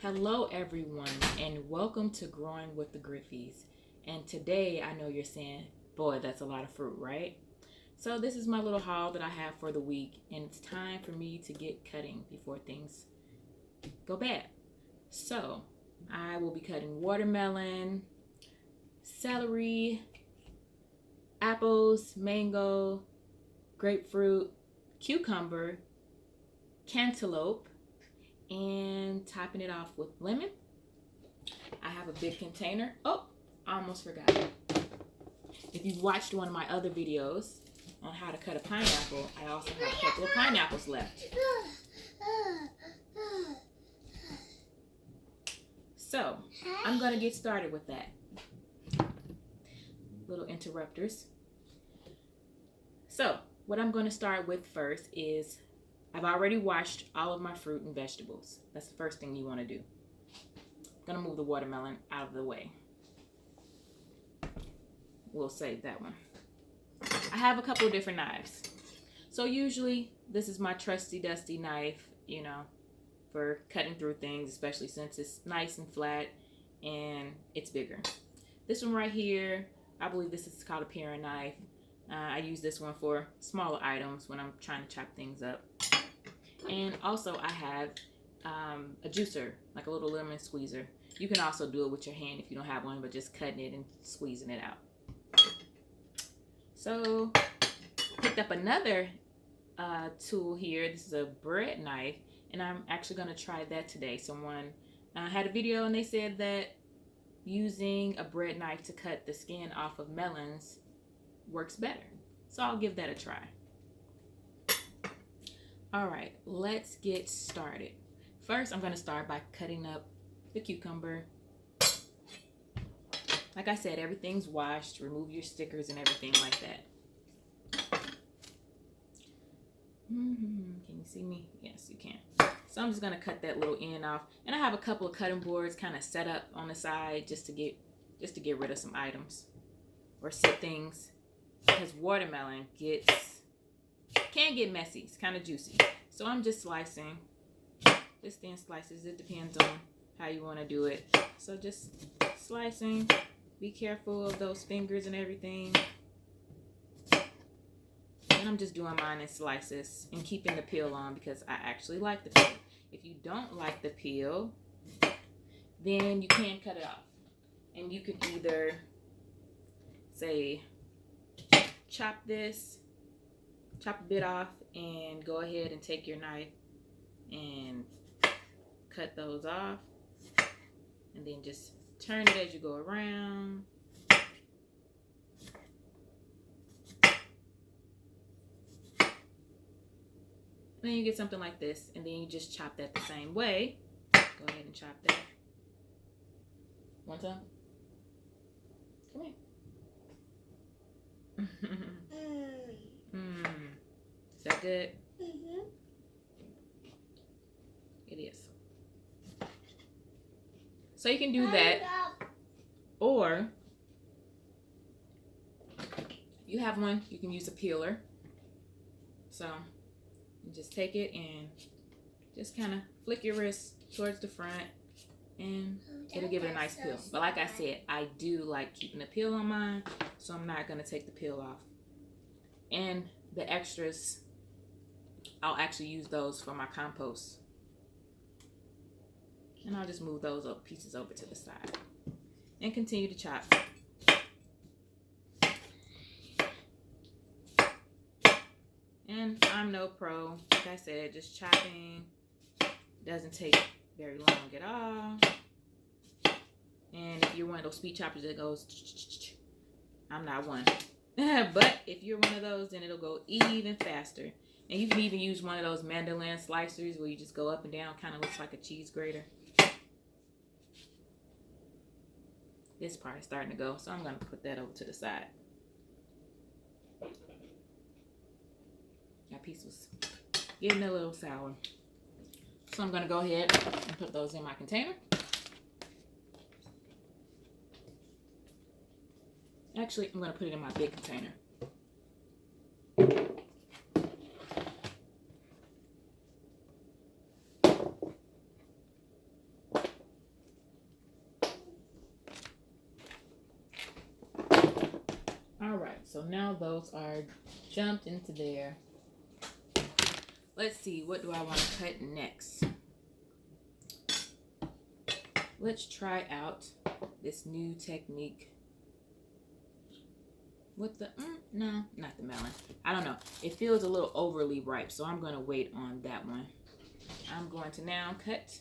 Hello everyone and welcome to Growing with the Griffies. And today I know you're saying, boy, that's a lot of fruit, right? So this is my little haul that I have for the week, and it's time for me to get cutting before things go bad. So I will be cutting watermelon, celery, apples, mango, grapefruit, cucumber, cantaloupe, and topping it off with lemon. I have a big container. Oh, I almost forgot. If you've watched one of my other videos on how to cut a pineapple, I also have a couple of pineapples left. So, I'm going to get started with that. Little interrupters. So, what I'm going to start with first is I've already washed all of my fruit and vegetables. That's the first thing you want to do. I'm going to move the watermelon out of the way. We'll save that one. I have a couple of different knives. So usually this is my trusty dusty knife, for cutting through things, especially since it's nice and flat and it's bigger. This one right here, I believe this is called a paring knife. I use this one for smaller items when I'm trying to chop things up. And also I have a juicer, like a little lemon squeezer. You can also do it with your hand if you don't have one, but just cutting it and squeezing it out. So, picked up another tool here. This is a bread knife, and I'm actually going to try that today. Someone had a video and they said that using a bread knife to cut the skin off of melons works better. So I'll give that a try. All right, let's get started. First, I'm going to start by cutting up the cucumber. Like I said, everything's washed. Remove your stickers and everything like that. Can you see me? Yes, you can. So I'm just going to cut that little end off. And I have a couple of cutting boards kind of set up on the side just to get rid of some items or sit things. Because watermelon can get messy. It's kind of juicy. So I'm just slicing. Just thin slices. It depends on how you want to do it. So just slicing. Be careful of those fingers and everything. And I'm just doing mine in slices and keeping the peel on because I actually like the peel. If you don't like the peel, then you can cut it off. And you can either say chop a bit off and go ahead and take your knife and cut those off, and then just turn it as you go around. Then you get something like this, and then you just chop that the same way. Go ahead and chop that. One time. Come here. Is that good? Mm-hmm. It is. So you can do that, or if you have one, you can use a peeler. So you just take it and just kind of flick your wrist towards the front, and it'll give it a nice peel. But like I said, I do like keeping the peel on mine, so I'm not going to take the peel off. And the extras, I'll actually use those for my compost. And I'll just move those pieces over to the side and continue to chop. And I'm no pro. Like I said, just chopping doesn't take very long at all. And if you're one of those speed choppers that goes, I'm not one. But if you're one of those, then it'll go even faster. And you can even use one of those mandolin slicers where you just go up and down, kind of looks like a cheese grater. This part is starting to go, so I'm going to put that over to the side. That piece was getting a little sour. So I'm going to go ahead and put those in my container. Actually, I'm going to put it in my big container. So now those are jumped into there. Let's see, what do I want to cut next? Let's try out this new technique with the, no, not the melon. I don't know. It feels a little overly ripe, so I'm going to wait on that one. I'm going to now cut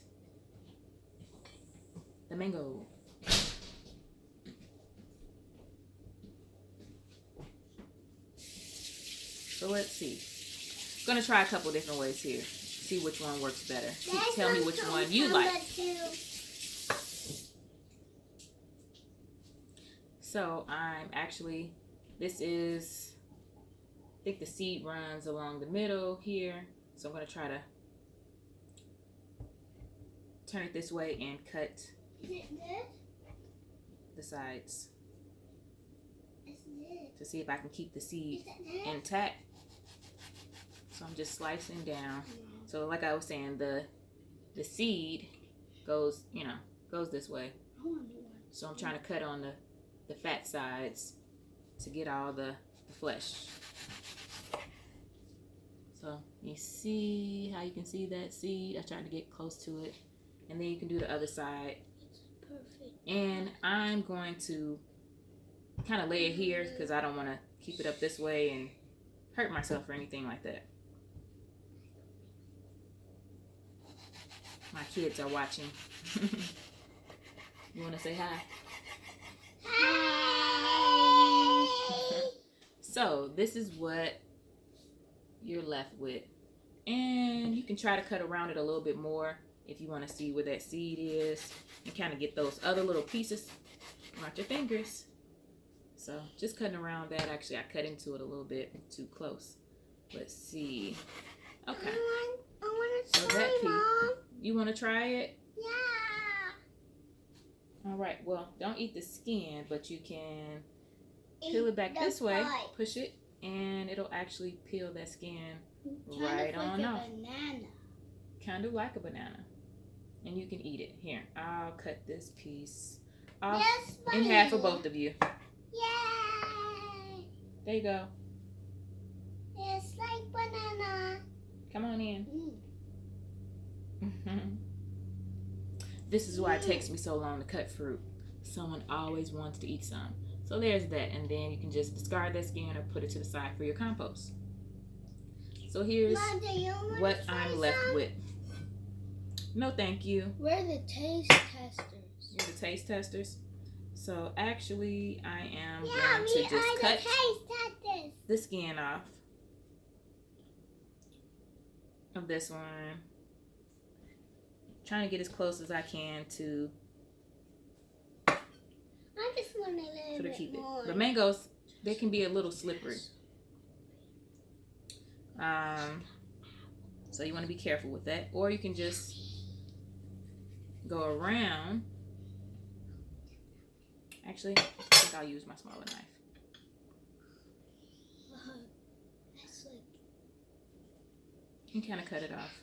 the mango. So let's see. I'm going to try a couple different ways here. See which one works better. Tell me which one you like. So I'm actually, this is, I think the seed runs along the middle here. So I'm going to try to turn it this way and cut the sides to see if I can keep the seed intact. So I'm just slicing down. So like I was saying, the seed goes, goes this way. So I'm trying to cut on the fat sides to get all the flesh. So you see how you can see that seed? I tried to get close to it. And then you can do the other side. Perfect. And I'm going to kind of lay it here because I don't want to keep it up this way and hurt myself or anything like that. My kids are watching. You want to say hi? Hi! So this is what you're left with. And you can try to cut around it a little bit more if you want to see where that seed is and kind of get those other little pieces. Watch your fingers. So just cutting around that. Actually, I cut into it a little bit too close. Let's see. Okay. I want to So try, that piece, Mom. you want to try it? Yeah. All right. Well, don't eat the skin, but you can peel it back this way. Push it, and it'll actually peel that skin right on off. Banana. Kind of like a banana. And you can eat it. Here, I'll cut this piece off in half for both of you. Yay! There you go. It's like banana. Come on in. This is why it takes me so long to cut fruit. Someone always wants to eat some. So there's that. And then you can just discard that skin or put it to the side for your compost. So here's what I'm left with. No, thank you. We're the taste testers. You're the taste testers? So actually, I am going to just cut the skin off of this one. Trying to get as close as I can to I just want a little bit keep more. it. The mangoes, they can be a little slippery. So you want to be careful with that. Or you can just go around. Actually, I think I'll use my smaller knife. You can kind of cut it off.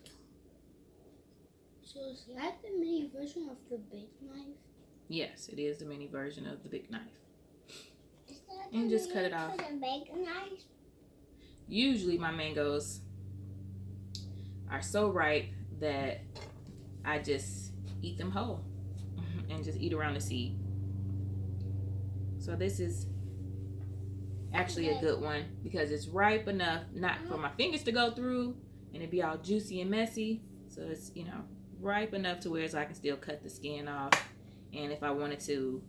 So is that the mini version of the big knife? Yes, it is the mini version of the big knife. Is that And just cut it off. the big knife? Usually my mangoes are so ripe that I just eat them whole and just eat around the seed. So this is actually a good one because it's ripe enough not for my fingers to go through and it'd be all juicy and messy. So it's, ripe enough to where I can still cut the skin off. And if I wanted to,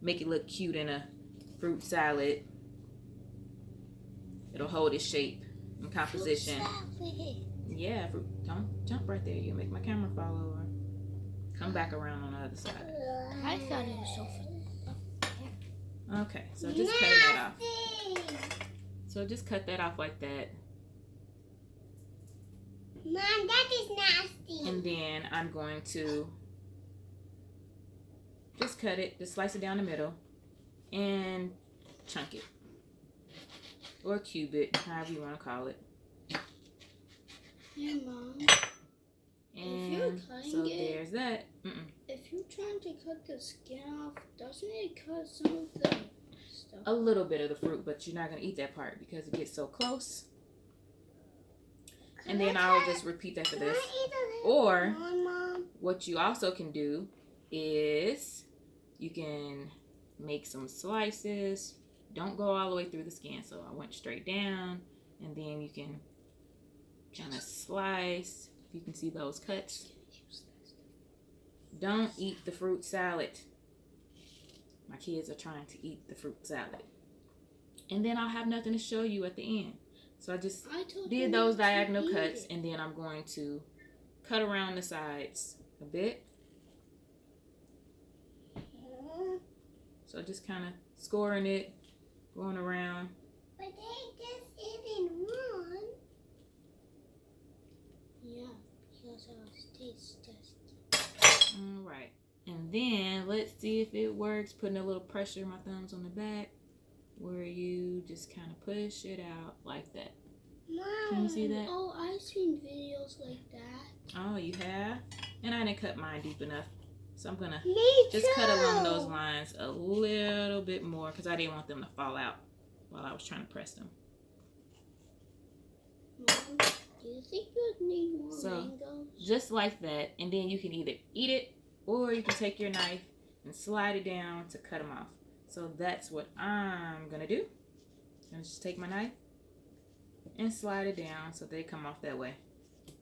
make it look cute in a fruit salad, it'll hold its shape and composition. Yeah, fruit. Don't jump right there. You'll make my camera fall over. Come back around on the other side. I thought it was so fun. Okay, so just cutting that off. So just cut that off like that. Mom, that is nasty. And then I'm going to just cut it, just slice it down the middle and chunk it. Or cube it, however you want to call it. Yeah, Mom. And so there's that. If you're trying to cut the skin off, doesn't it cut some of the stuff. a little bit of the fruit, but you're not going to eat that part because it gets so close. And then I'll just repeat that for this. Or what you also can do is you can make some slices. Don't go all the way through the skin. So I went straight down, and then you can kind of slice. If you can see those cuts. Don't eat the fruit salad. My kids are trying to eat the fruit salad. And then I'll have nothing to show you at the end. So I just did those diagonal cuts, and then I'm going to cut around the sides a bit. So just kind of scoring it, going around. But they just isn't one. Yeah, because I taste testing. All right. And then let's see if it works. Putting a little pressure, my thumbs on the back, where you just kind of push it out like that. Mom, can you see that? Oh, I've seen videos like that. Oh, you have? And I didn't cut mine deep enough. So I'm going to just too. cut along those lines a little bit more because I didn't want them to fall out while I was trying to press them. Mom, do you think you need more mangoes? Just like that. And then you can either eat it or you can take your knife and slide it down to cut them off. So that's what I'm going to do. I'm going to just take my knife and slide it down so they come off that way,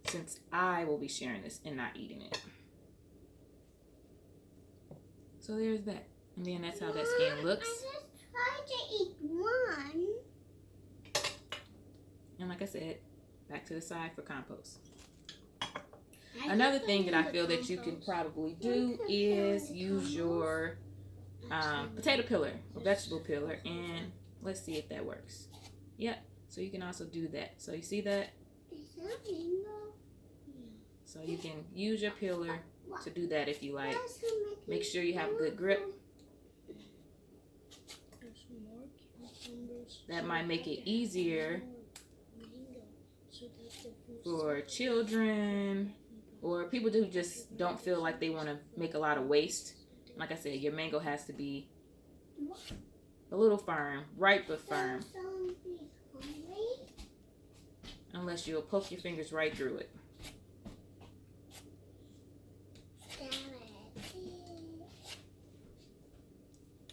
since I will be sharing this and not eating it. So there's that. And then that's how that skin looks. I just tried to eat one. And like I said, back to the side for compost. Another thing that I feel that you can probably do is use your potato peeler or vegetable peeler, and let's see if that works. Yep. So you can also do that. So you see that? Is that mango? So you can use your peeler to do that if you like. Make sure you have good grip. That might make it easier for children or people who just don't feel like they want to make a lot of waste. Like I said, your mango has to be a little firm, ripe but firm. Unless you'll poke your fingers right through it.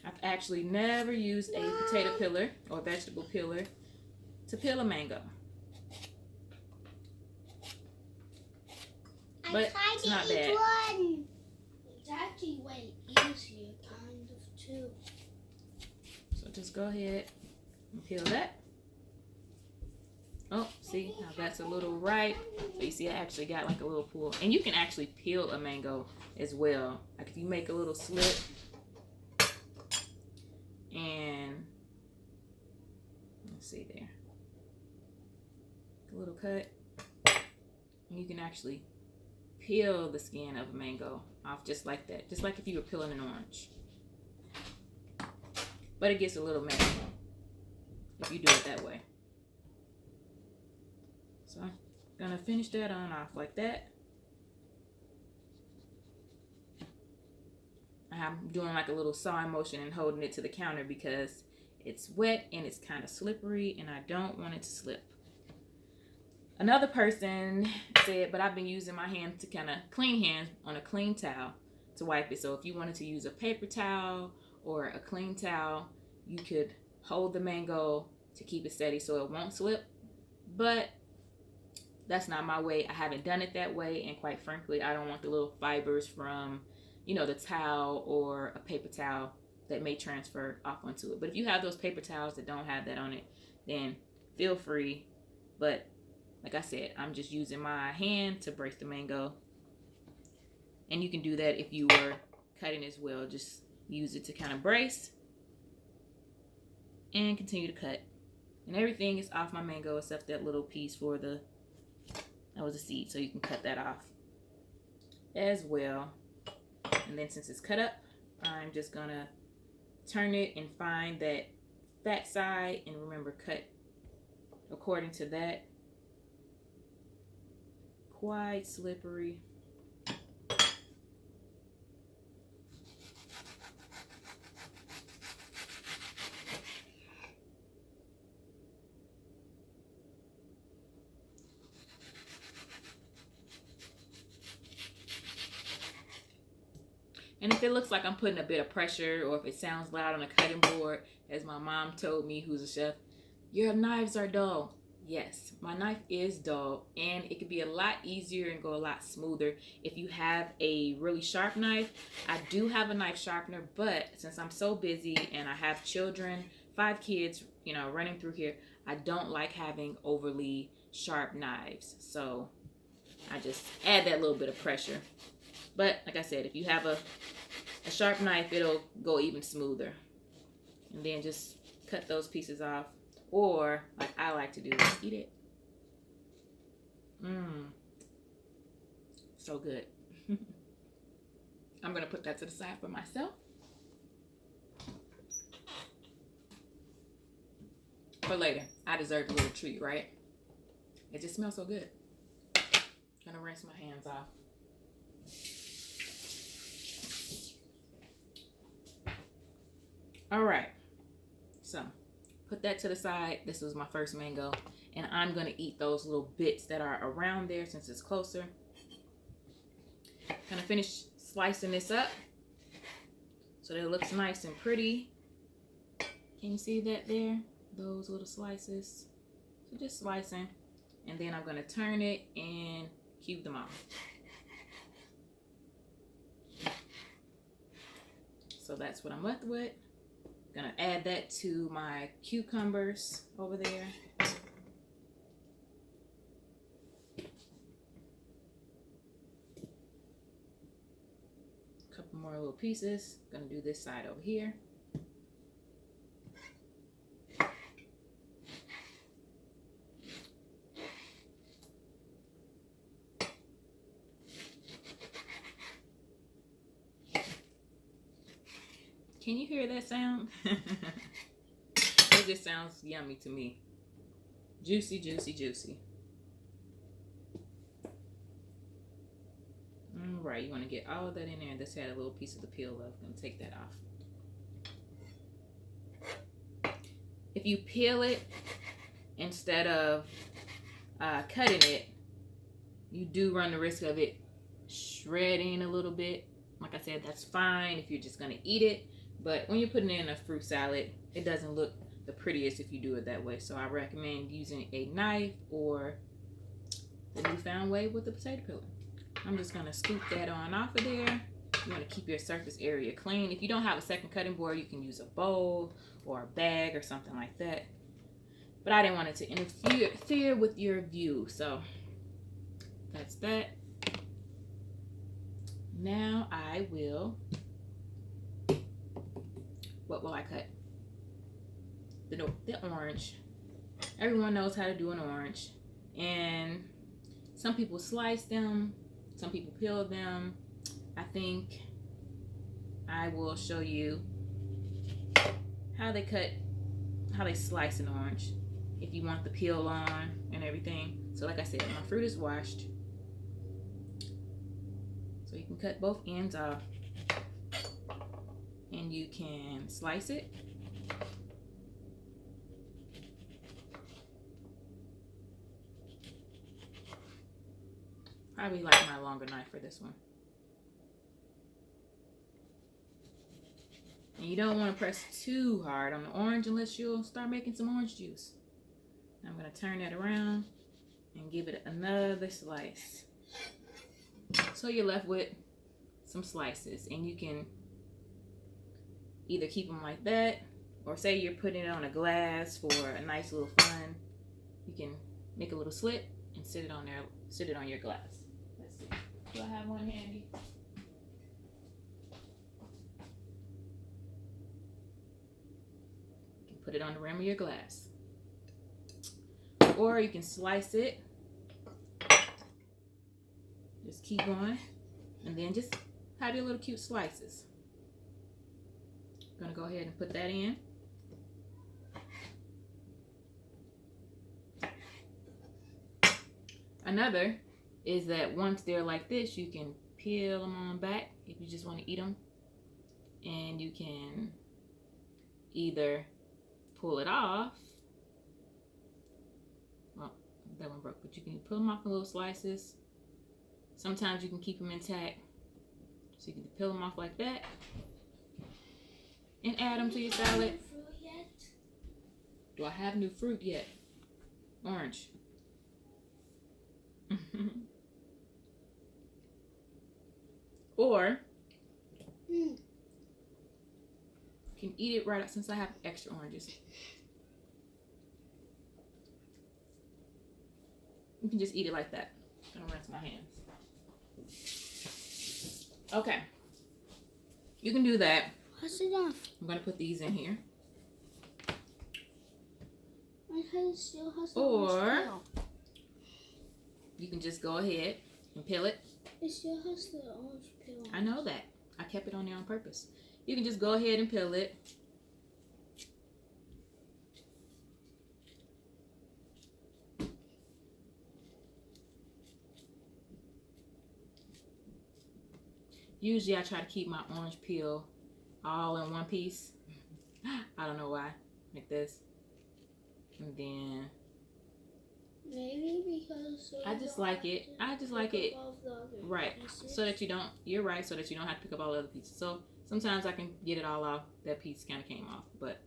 I've actually never used a potato peeler or vegetable peeler to peel a mango. But it's not bad. It's actually way easier, kind of, too. So just go ahead and peel that. Oh, see how that's a little ripe. So you see I actually got like a little pool. And you can actually peel a mango as well. Like if you make a little slit and let's see there. A little cut. And you can actually peel the skin of a mango off just like that. Just like if you were peeling an orange. But it gets a little messy if you do it that way. So I'm gonna finish that on off like that. I'm doing like a little sawing motion and holding it to the counter because it's wet and it's kind of slippery and I don't want it to slip. Another person said, but I've been using my hands to kind of clean hands on a clean towel to wipe it. So if you wanted to use a paper towel or a clean towel, you could hold the mango to keep it steady so it won't slip. But that's not my way. I haven't done it that way, and quite frankly, I don't want the little fibers from, the towel or a paper towel that may transfer off onto it. But if you have those paper towels that don't have that on it, then feel free. But like I said, I'm just using my hand to break the mango. And you can do that if you were cutting as well. Just use it to kind of brace and continue to cut. And everything is off my mango except that little piece for that was a seed, so you can cut that off as well. And then since it's cut up, I'm just gonna turn it and find that fat side, and remember, cut according to that. Quite slippery. And if it looks like I'm putting a bit of pressure, or if it sounds loud on a cutting board, as my mom told me, who's a chef, your knives are dull. Yes, my knife is dull, and it could be a lot easier and go a lot smoother if you have a really sharp knife. I do have a knife sharpener, but since I'm so busy and I have children, 5 kids, running through here, I don't like having overly sharp knives. So I just add that little bit of pressure. But like I said, if you have a sharp knife, it'll go even smoother. And then just cut those pieces off. Or, like I like to do, is eat it. So good. I'm going to put that to the side for myself. For later. I deserve a little treat, right? It just smells so good. I'm going to rinse my hands off. All right. So, put that to the side. This was my first mango. And I'm going to eat those little bits that are around there since it's closer. Going to finish slicing this up so that it looks nice and pretty. Can you see that there? Those little slices. So just slicing. And then I'm going to turn it and cube them off. So that's what I'm left with. Gonna add that to my cucumbers over there. A couple more little pieces. Gonna do this side over here. Can you hear that sound? It just sounds yummy to me. Juicy, juicy, juicy. All right, you want to get all of that in there. This had a little piece of the peel left. I'm going to take that off. If you peel it instead of cutting it, you do run the risk of it shredding a little bit. Like I said, that's fine if you're just going to eat it. But when you're putting it in a fruit salad, it doesn't look the prettiest if you do it that way. So I recommend using a knife or the newfound way with the potato peeler. I'm just going to scoop that on off of there. You want to keep your surface area clean. If you don't have a second cutting board, you can use a bowl or a bag or something like that. But I didn't want it to interfere with your view. So that's that. Now I will... What will I cut? The orange. Everyone knows how to do an orange. And some people slice them. Some people peel them. I think I will show you how they slice an orange. If you want the peel on and everything. So like I said, my fruit is washed. So you can cut both ends off. And you can slice it. Probably like my longer knife for this one. And you don't want to press too hard on the orange unless you'll start making some orange juice. I'm going to turn that around and give it another slice. So you're left with some slices, and you can either keep them like that, or say you're putting it on a glass for a nice little fun. You can make a little slit and sit it on there, sit it on your glass. Let's see. Do I have one handy? You can put it on the rim of your glass. Or you can slice it. Just keep going. And then just have your little cute slices. I'm going to go ahead and put that in. Another is that once they're like this, you can peel them on back if you just want to eat them. And you can either pull it off. Well, that one broke, but you can pull them off in little slices. Sometimes you can keep them intact. So you can peel them off like that and add them to your salad. Do I have new fruit yet? Orange. Or you can eat it right out since I have extra oranges. You can just eat it like that. I'm gonna rinse my hands. Okay. You can do that. What's it off? I'm gonna put these in here. My head still has the Or orange peel. you can just go ahead and peel it. It still has the orange peel. I know that. I kept it on there on purpose. You can just go ahead and peel it. Usually I try to keep my orange peel all in one piece. I don't know why. Like this. And then Maybe because I just like it. I just like it. Right. So that you don't, you're right, so that you don't have to pick up all the other pieces. So sometimes I can get it all off. That piece kind of came off. But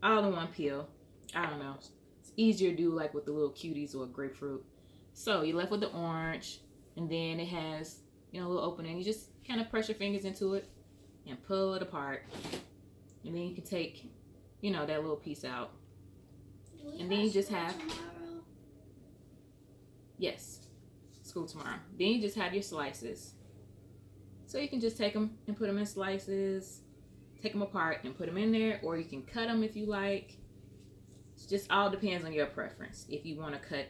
all in one peel. I don't know. It's easier to do like with the little cuties or grapefruit. So you're left with the orange. And then it has, you know, a little opening. You just kind of press your fingers into it and pull it apart. And then you can take, you know, that little piece out. And then you just have, yes, school tomorrow. Then you just have your slices. So you can just take them and put them in slices, take them apart and put them in there, or you can cut them if you like. It just all depends on your preference. If you want to cut,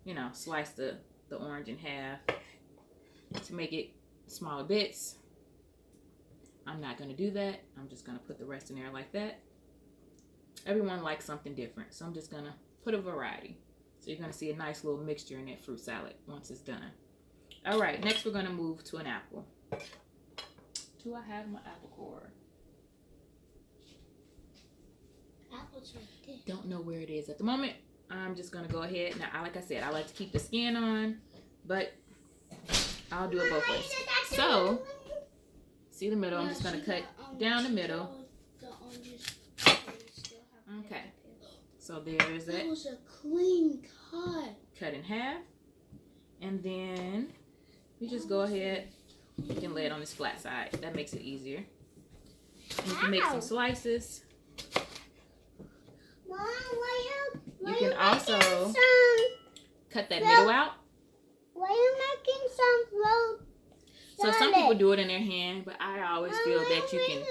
you know, slice the orange in half to make it smaller bits. I'm not going to do that. I'm just going to put the rest in there like that. Everyone likes something different, so I'm just going to put a variety. So you're going to see a nice little mixture in that fruit salad once it's done. All right, next we're going to move to an apple. Do I have my apple core? Apple's right there. Don't know where it is at the moment. I'm just going to go ahead. Now, like I said, I like to keep the skin on, but I'll do it both ways. So, see the middle? I'm just going to cut down the middle. Okay. So there's That it. was a clean cut. Cut in half. And then you just go ahead. You can lay it on this flat side. That makes it easier. And you can make some slices. Mom, You can also cut that middle out. Why are you making some road? So some people do it in their hand, but I always feel that you can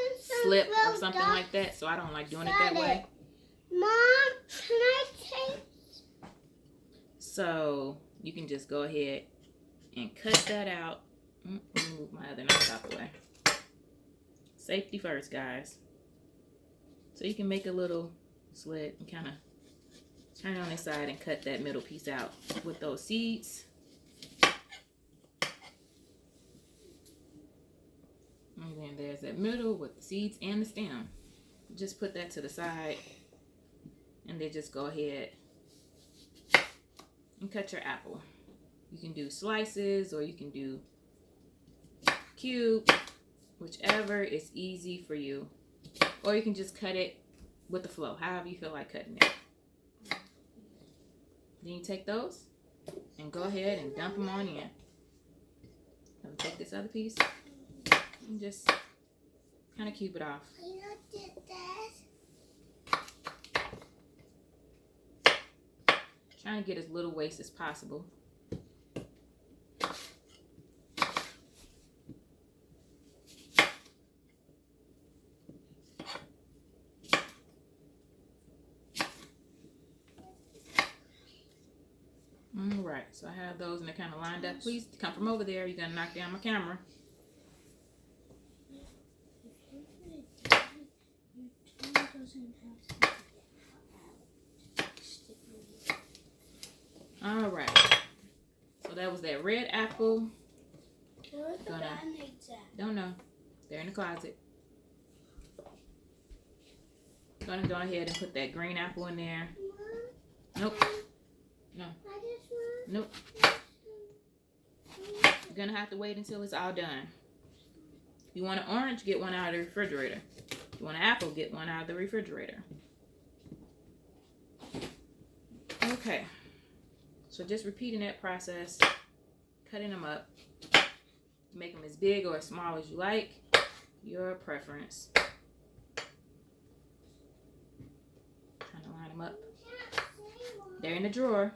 slip or something like that. So I don't like doing it that way. Mom, can I take? So you can just go ahead and cut that out. Let me move my other knife out the way. Safety first, guys. So you can make a little slit and kind of turn it on the side and cut that middle piece out with those seeds. And then there's that middle with the seeds and the stem. Just put that to the side. And then just go ahead and cut your apple. You can do slices or you can do cube, whichever is easy for you. Or you can just cut it with the flow, however you feel like cutting it. Then you take those and go ahead and dump them on in. And take this other piece and just kind of cube it off. Trying to get as little waste as possible. All right, so I have those and they're kind of lined up. Please come from over there. You're gonna knock down my camera. All right, so that was that red apple. Where are the band-aids at? Don't know. They're in the closet. Gonna go ahead and put that green apple in there. Nope. No. Nope. You're gonna have to wait until it's all done. If you want an orange, get one out of the refrigerator. If you want an apple, get one out of the refrigerator. Okay. So just repeating that process, cutting them up. Make them as big or as small as you like. Your preference. Trying to line them up. They're in the drawer.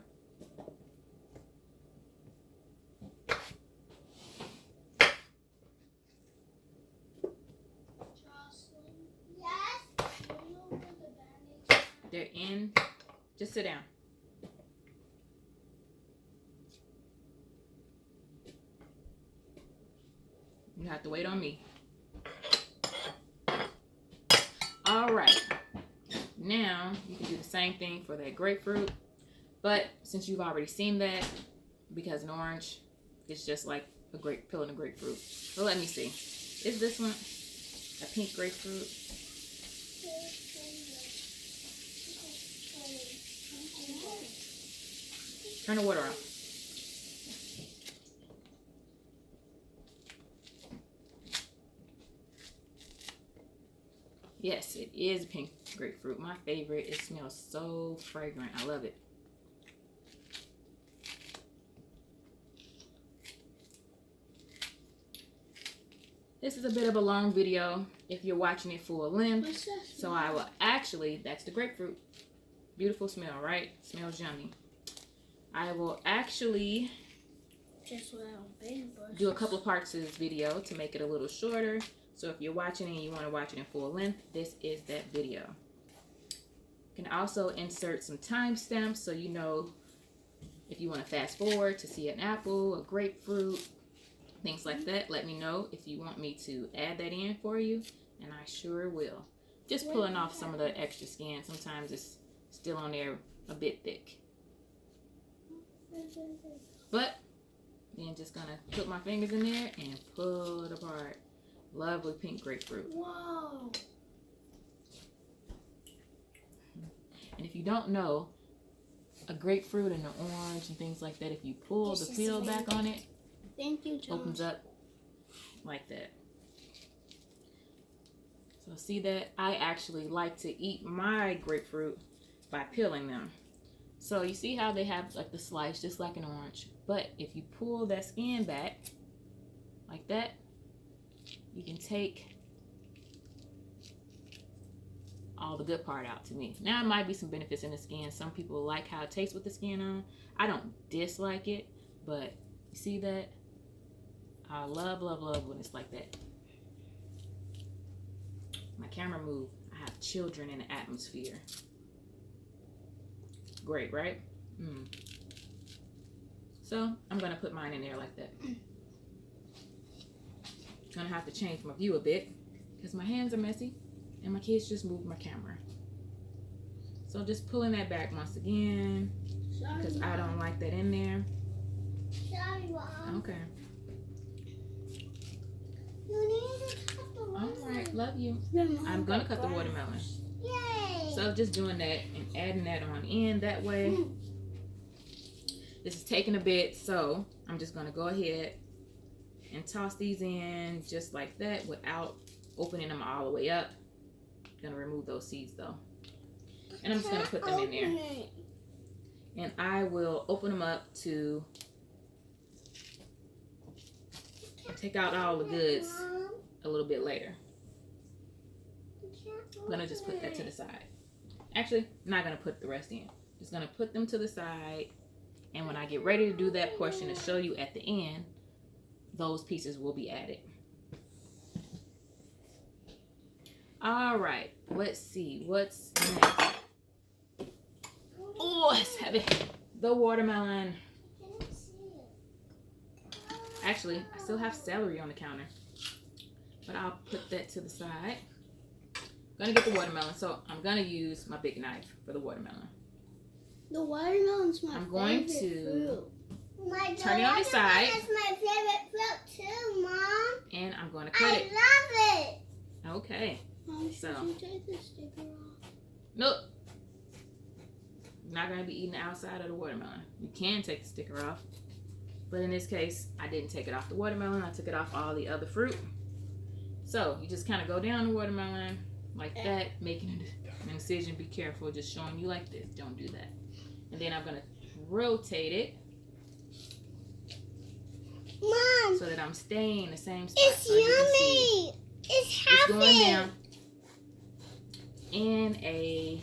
They're in. Just sit down. You have to wait on me. All right. Now you can do the same thing for that grapefruit, but since you've already seen that, because an orange is just like peeling a grapefruit. So let me see. Is this one a pink grapefruit? Turn the water on. Yes, it is pink grapefruit. My favorite. It smells so fragrant. I love it. This is a bit of a long video if you're watching it full length. So I will actually, that's the grapefruit. Beautiful smell, right? Smells yummy. I will actually do a couple of parts of this video to make it a little shorter. So if you're watching it and you want to watch it in full length, this is that video. You can also insert some timestamps so you know if you want to fast forward to see an apple, a grapefruit, things like that. Let me know if you want me to add that in for you, and I sure will. Just pulling off some of the extra skin. Sometimes it's still on there a bit thick. But then just gonna put my fingers in there and pull it apart. Lovely pink grapefruit. Whoa. And if you don't know, a grapefruit and an orange and things like that, if you pull the peel back on it, thank you, John. Opens up like that. So see that? I actually like to eat my grapefruit by peeling them. So you see how they have like the slice just like an orange, but if you pull that skin back like that, you can take all the good part out to me. Now, it might be some benefits in the skin. Some people like how it tastes with the skin on. I don't dislike it, but you see that? I love, love, love when it's like that. My camera moved. I have children in the atmosphere. Great, right? So, I'm going to put mine in there like that. Gonna have to change my view a bit because my hands are messy and my kids just moved my camera. So just pulling that back once again because I don't like that in there. Sorry, Mom. Okay. You need to cut the watermelon. All right, love you. I'm gonna cut the watermelon. Yay! So just doing that and adding that on in that way. This is taking a bit, so I'm just gonna go ahead and toss these in just like that without opening them all the way up. Gonna remove those seeds though. And I'm just gonna put them in there. And I will open them up to take out all the goods a little bit later. I'm gonna just put that to the side. Actually, I'm not gonna put the rest in. Just gonna put them to the side. And when I get ready to do that portion to show you at the end, those pieces will be added. All right, let's see what's next. Oh, it's heavy. The watermelon. Actually, I still have celery on the counter, but I'll put that to the side. I'm gonna get the watermelon, so I'm gonna use my big knife for the watermelon. The watermelon's my I'm going favorite to fruit. turn it on the side. That's my favorite fruit too, Mom. And I'm going to cut it. I love it. Okay. Mom, So. should you take the sticker off? Nope. I'm not going to be eating the outside of the watermelon. You can take the sticker off. But in this case, I didn't take it off the watermelon. I took it off all the other fruit. So you just kind of go down the watermelon like that, making an incision. Be careful, just showing you like this. Don't do that. And then I'm gonna rotate it. Mom, So that I'm staying the same spot. it's so yummy. It's happy. It's going down in a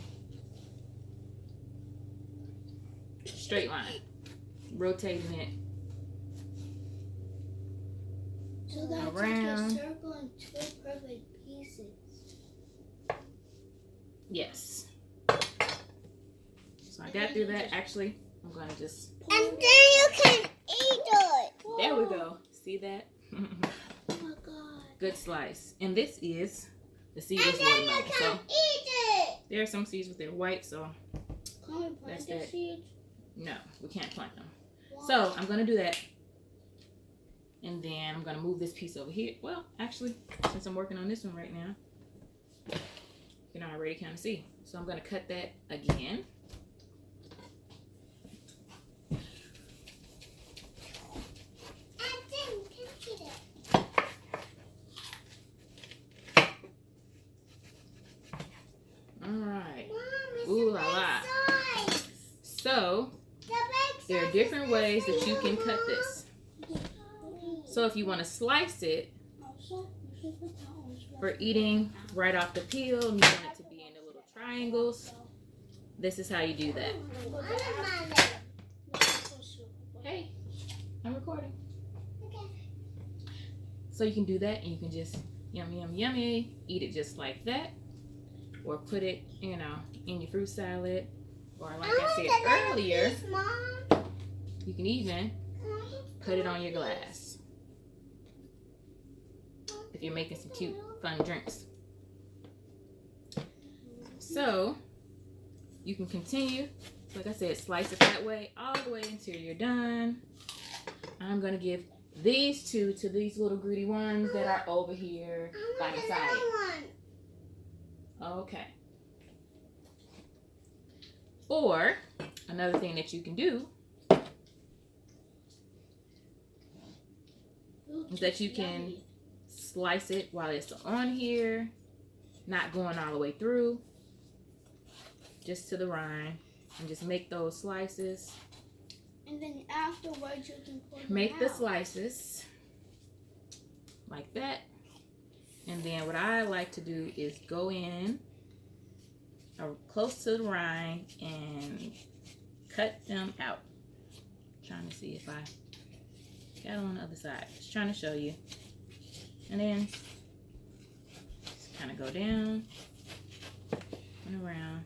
straight line, rotating it So that's around. like a circle in two perfect pieces. Yes. So I got through that. Actually, I'm gonna just. And then you can eat it. There we go. See that? Oh my god. Good slice. And this is the And seedless then you watermelon. can So eat it. there are some seeds with their white. So Can we That's plant the it. seeds? no, we can't plant them. Why? So I'm gonna do that. And then I'm gonna move this piece over here. Well, actually, since I'm working on this one right now, you can already kind of see. So I'm gonna cut that again. And then you can eat it. All right. Mom, it's Ooh a la big la. size. So The big there are size different is ways big that for you can Mom. cut this. So if you want to slice it for eating right off the peel, and you want it to be in the little triangles, this is how you do that. Hey, I'm recording. Okay. So you can do that, and you can just yummy, yummy, yummy, eat it just like that, or put it, in your fruit salad, or like I said earlier, you can even put it on your glass if you're making some cute, fun drinks. So you can continue, like I said, slice it that way all the way until you're done. I'm gonna give these two to these little greedy ones that are over here by the side. Okay. Or another thing that you can do is that you can slice it while it's on here, not going all the way through, just to the rind, and just make those slices. And then afterwards you can pull them Make the out. slices like that. And then what I like to do is go in close to the rind and cut them out. Trying to see if I got it on the other side. Just trying to show you. And then just kind of go down and around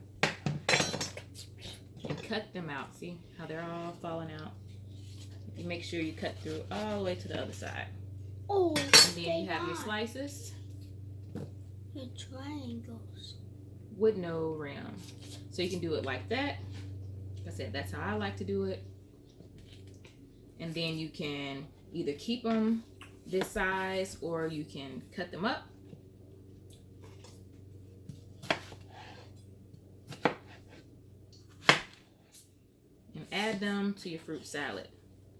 and cut them out. See how they're all falling out? You make sure you cut through all the way to the other side. Oh, And then you have your slices the triangles. with no rim. So you can do it like that. Like I said, that's how I like to do it. And then you can either keep them this size or you can cut them up. And add them to your fruit salad.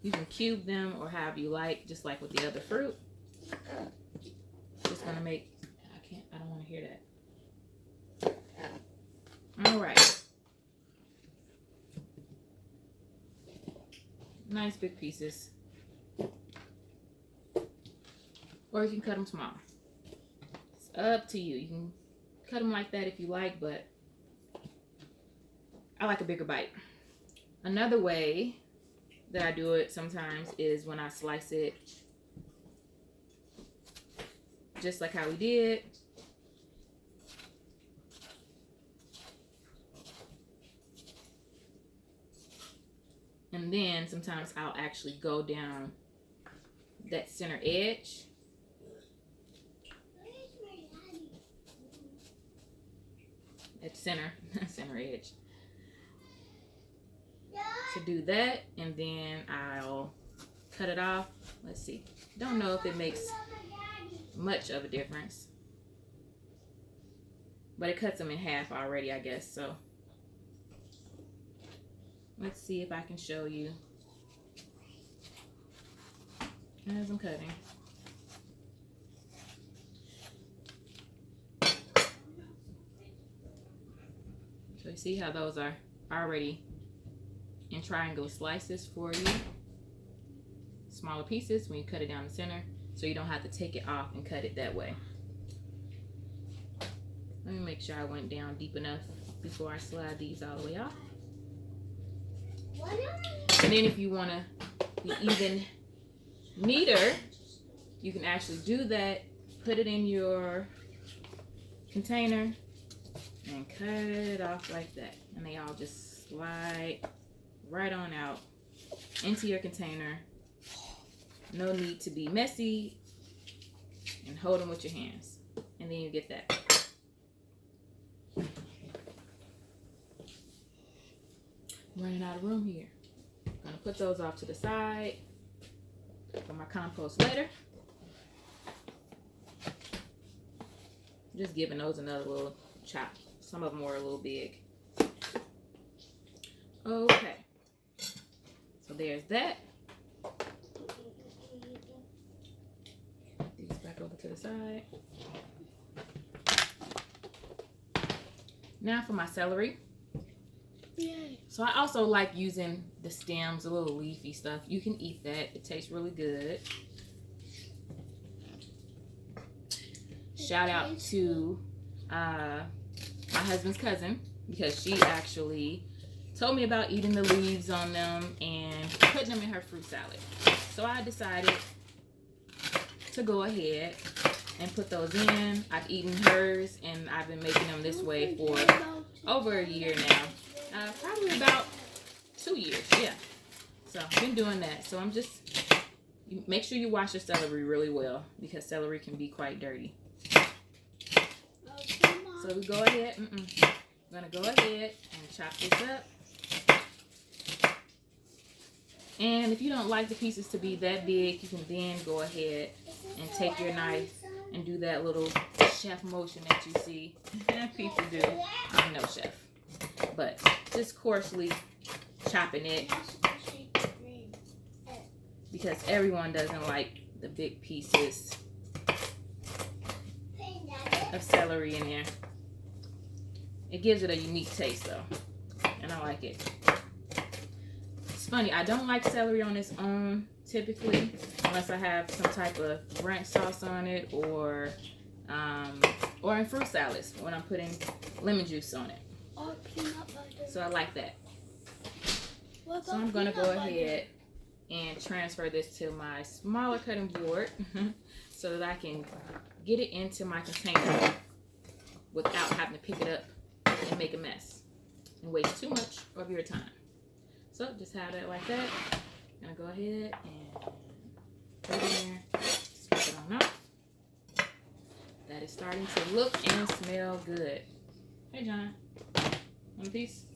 You can cube them or however you like, just like with the other fruit. Just gonna make, I don't want to hear that. All right. Nice big pieces. Or you can cut them small. It's up to you. You can cut them like that if you like, but I like a bigger bite. Another way that I do it sometimes is when I slice it just like how we did. And then sometimes I'll actually go down that center edge. At center edge. To do that, and then I'll cut it off. Let's see. Don't know if it makes much of a difference, but it cuts them in half already, I guess. So let's see if I can show you as I'm cutting. you see how those are already in triangle slices for you. Smaller pieces when you cut it down the center, so you don't have to take it off and cut it that way. Let me make sure I went down deep enough before I slide these all the way off. And then if you want to be even neater, you can actually do that. Put it in your container and cut it off like that. And they all just slide right on out into your container. No need to be messy, and hold them with your hands. And then you get that. I'm running out of room here. I'm gonna put those off to the side for my compost later. Just giving those another little chop. Some of them were a little big. Okay. So there's that. These back over to the side. Now for my celery. Yay. So I also like using the stems, a little leafy stuff. You can eat that. It tastes really good. Shout out to my husband's cousin, because she actually told me about eating the leaves on them and putting them in her fruit salad. So I decided to go ahead and put those in. I've eaten hers, and I've been making them this way for over a year now. Probably about 2 years, yeah. So I've been doing that. So I'm just, make sure you wash your celery really well, because celery can be quite dirty. So we go ahead, we're gonna go ahead and chop this up. And if you don't like the pieces to be that big, you can then go ahead and take your knife and do that little chef motion that you see people do. I'm no chef, but just coarsely chopping it, because everyone doesn't like the big pieces of celery in there. It gives it a unique taste though, and I like it. It's funny, I don't like celery on its own typically, unless I have some type of ranch sauce on it, or in fruit salads when I'm putting lemon juice on it. So I like that. So I'm gonna go ahead and transfer this to my smaller cutting board so that I can get it into my container without having to pick it up and make a mess and waste too much of your time. So just have it like that. I'm gonna go ahead and put it in there, scoop it on off. That is starting to look and smell good. Hey John, one piece?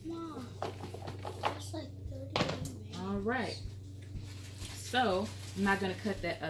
Mom, that's like 30 minutes. All right. So I'm not gonna cut that other